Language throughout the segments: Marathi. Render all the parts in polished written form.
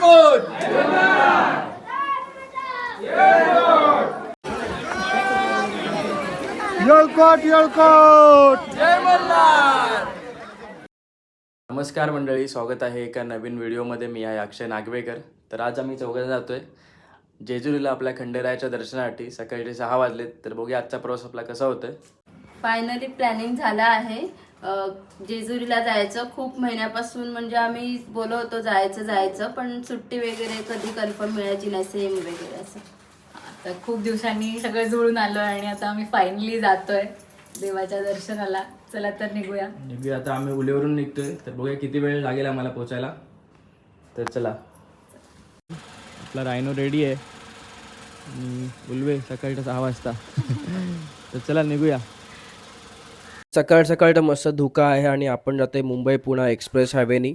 येळकोट येळकोट येळकोट जय मल्हार. नमस्कार मंडळी, स्वागत आहे एका नवीन व्हिडिओमध्ये. मी आहे अक्षय नागवेकर. तर आज आम्ही चौघजण जातोय जेजुरीला आपल्या खंडेरायाच्या दर्शनासाठी. सकाळी 6 वाजलेत. तर बघूया आजचा प्रवास आपला कसा होतोय. फायनली प्लॅनिंग झालं आहे जेजुरीला जायचं. खूप महिन्यापासून म्हणजे आम्ही बोलत होतो जायचं पण सुट्टी वगैरे कधी कन्फर्म मिळायची नाही, सेम वगैरे असं. तर खूप दिवसांनी सगळं जुळून आलोय आणि आता आम्ही फायनली जातोय देवाच्या दर्शनाला. चला तर निघूया. आता आम्ही उलेवरून निघतोय. तर बघूया किती वेळ लागेल आम्हाला पोहोचायला. तर चला. आपला रायनो रेडी आहे आणि उलवे सकाळच्या 6 वाजता. तर चला निघूया. सकाळ सकाळ मस्त धुका आहे आणि आपण जातोय मुंबई पुणे एक्सप्रेस हायवेनी.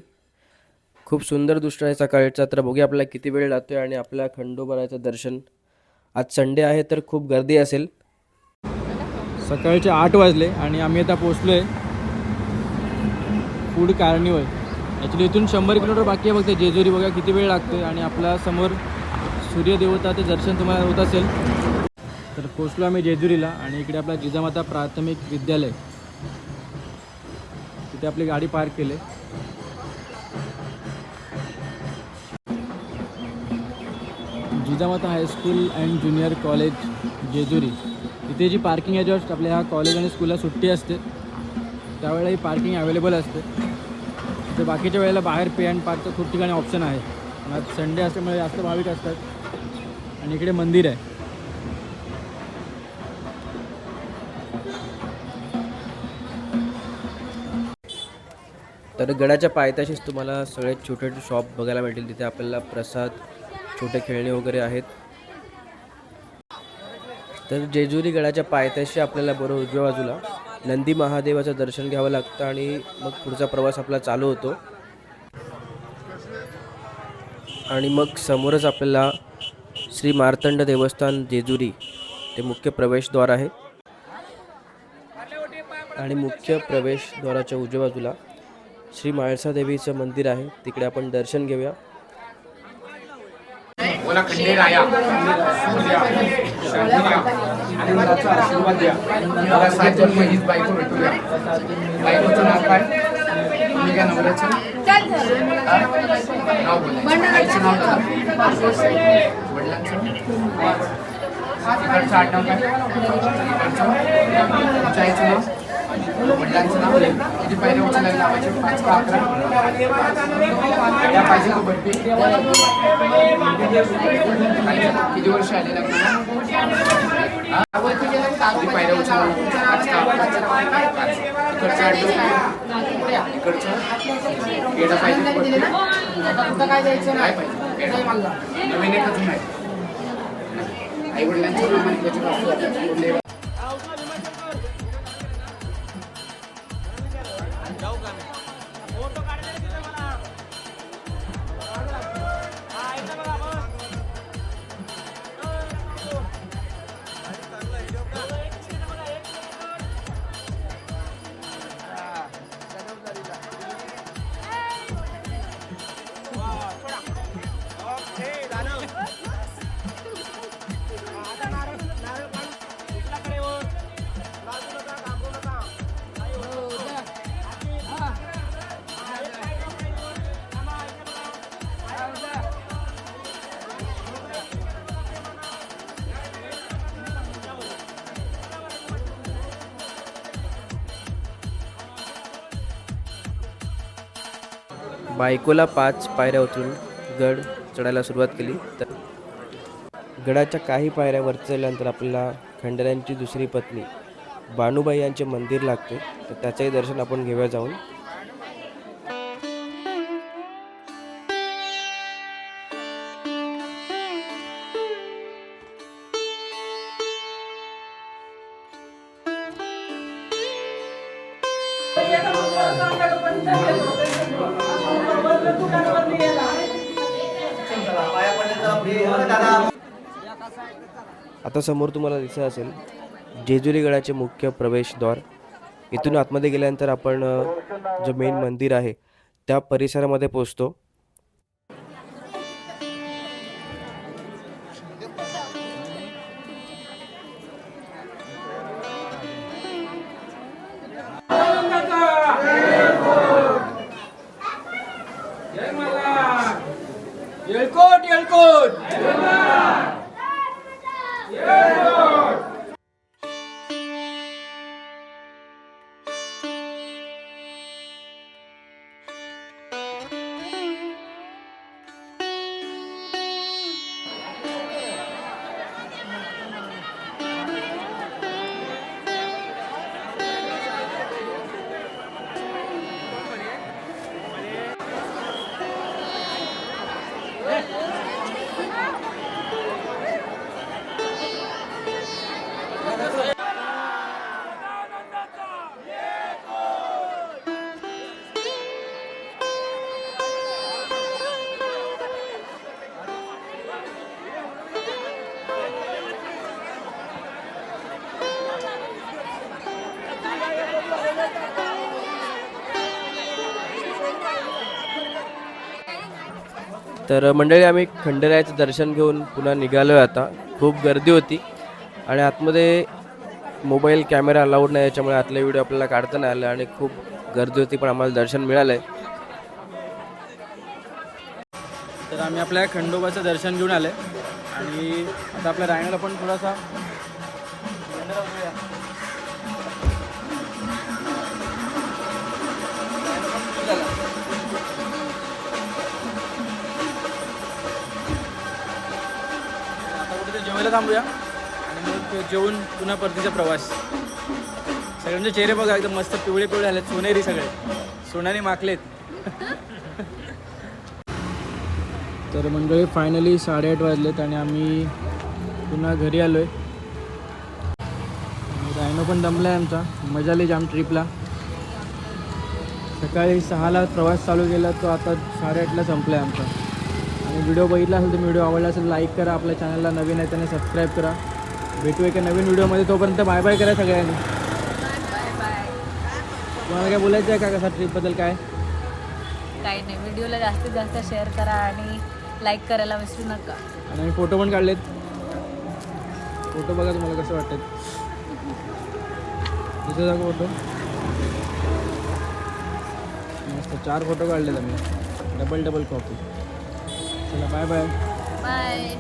खूप सुंदर दृश्य आहे सकाळचा. तर बघूया आपल्याला किती वेळ लागतोय आणि आपल्या खंडोबाराचं दर्शन. आज संडे आहे तर खूप गर्दी असेल. सकाळचे 8 वाजले आणि आम्ही आता पोचलो आहे फूड कार्निवल. ॲक्च्युली इथून 100 किलोमीटर बाकी आहे फक्त जेजुरी. बघा किती वेळ लागतो आणि आपल्या समोर सूर्यदेवताचं दर्शन तुम्हाला होत असेल. तर पोचलो आम्ही जेजुरीला आणि इकडे आपला जिजामाता प्राथमिक विद्यालय, तिथे आपली गाडी पार्क केली. Jijamata high school and junior college Jejuri, इथे जी पार्किंग आहे जस्ट आपल्या ह्या कॉलेज आणि स्कूलला सुट्टी असते त्यावेळेला ही पार्किंग अवेलेबल असते. तर बाकीच्या वेळेला बाहेर पे अँड पार्कचं खूप ठिकाणी ऑप्शन आहे. आज संडे असल्यामुळे जास्त भाविक असतात. आणि इकडे मंदिर आहे. तर गडाच्या पायथ्याशीच तुम्हाला सगळे छोटे छोटे शॉप बघायला मिळतील. तिथे आपल्याला प्रसाद, छोटे खेळणे वगैरे आहेत. तर जेजुरी गडाच्या पायथ्याशी आपल्याला बरोबर उजव्या बाजूला नंदी महादेवाचं दर्शन घ्यावं लागतं आणि मग पुढचा प्रवास आपला चालू होतो. आणि मग समोरच आपल्याला श्री मार्तंड देवस्थान जेजुरी ते मुख्य प्रवेशद्वार आहे. आणि मुख्य प्रवेशद्वाराच्या उजव्या बाजूला श्री म्हाळसा देवीचं मंदिर आहे. तिकडे आपण दर्शन घेऊया. बोला खंडेराया आनंदाचा आशीर्वाद द्या. मला 7 जन्म हीच बायको भेटूया. बायकोचं नाव काय? तुम्ही काय नवऱ्याचं नाव बोला. आईचं नाव काय? वडिलांचं तिकडचं आडनाव काय? तुमच्या आईचं नाव, वडिलांचं नाव. किती पायऱ्या उचलायला लावायचे? 5 का 11? त्या पाहिजे का बड्डे? किती वर्ष आले लग्नाला? किती पायऱ्या उचलायला? 5 का 11? इकडचं आडनाव काय? इकडचं पेढा पाहिजे बड्डे? काय पाहिजे? पेढा नवीन एकच नाही. आई वडिलांचं नाव आणि त्याच्या बायकोला 5 पायऱ्या उतरून गड चढायला सुरुवात केली. तर गडाच्या काही पायऱ्या वर चढल्यानंतर आपल्याला खंडेरायांची दुसरी पत्नी बानुबाई यांचे मंदिर लागते. तर त्याचंही दर्शन आपण घेऊया जाऊन. आता समोर तुम्हाला दिसत असेल जेजुरी गडाचे मुख्य प्रवेशद्वार. इथून आतमध्ये गेल्यानंतर आपण जो मेन मंदिर आहे त्या परिसरामध्ये पोहोचतो. येळकोट येळकोट. तर मंडळी आम्ही खंडेरायाचं दर्शन घेऊन पुन्हा निघालो आहे. आता खूप गर्दी होती आणि आतमध्ये मोबाईल कॅमेरा अलाउड नाही, याच्यामुळे आतले व्हिडिओ आपल्याला काढता नाही आले आणि खूप गर्दी होती, पण आम्हाला दर्शन मिळालं आहे. तर आम्ही आपल्या खंडोबाचं दर्शन घेऊन आले आणि आता आपल्या रायनाला पण थोडासा जेवायला थांबूया आणि मग जेवून पुन्हा परतीचा प्रवास. सगळ्यांचे चेहरे बघा एकदम मस्त पिवळे पिवळे झालेत, सोनेरी सगळे सोन्याने माखलेत. तर मंडळी फायनली 8:30 वाजलेत आणि आम्ही पुन्हा घरी आलो आहे. रायनो पण दमला आहे आमचा, मजा आली जाम ट्रिपला. सकाळी 6ला प्रवास चालू केला, तो आता 8:30ला संपला आहे आमचा. आणि व्हिडिओ बघितला असेल तर व्हिडिओ आवडला असेल लाईक करा, आपल्या चॅनलला नवीन आहे त्याने सबस्क्राईब करा. भेटू एका नवीन व्हिडिओमध्ये, तोपर्यंत बाय बाय करा सगळ्यांनी. तुम्हाला काय बोलायचं आहे का, कसा ट्रिपबद्दल काय? काही नाही, व्हिडिओला जास्तीत जास्त शेअर करा आणि लाईक करायला विसरू नका. आणि आम्ही फोटो पण काढलेत, फोटो बघा तुम्हाला कसं वाटतं. तिथे जागा फोटो मस्त 4 फोटो काढलेत आम्ही, डबल कॉपी. चला बाय बाय. बाय.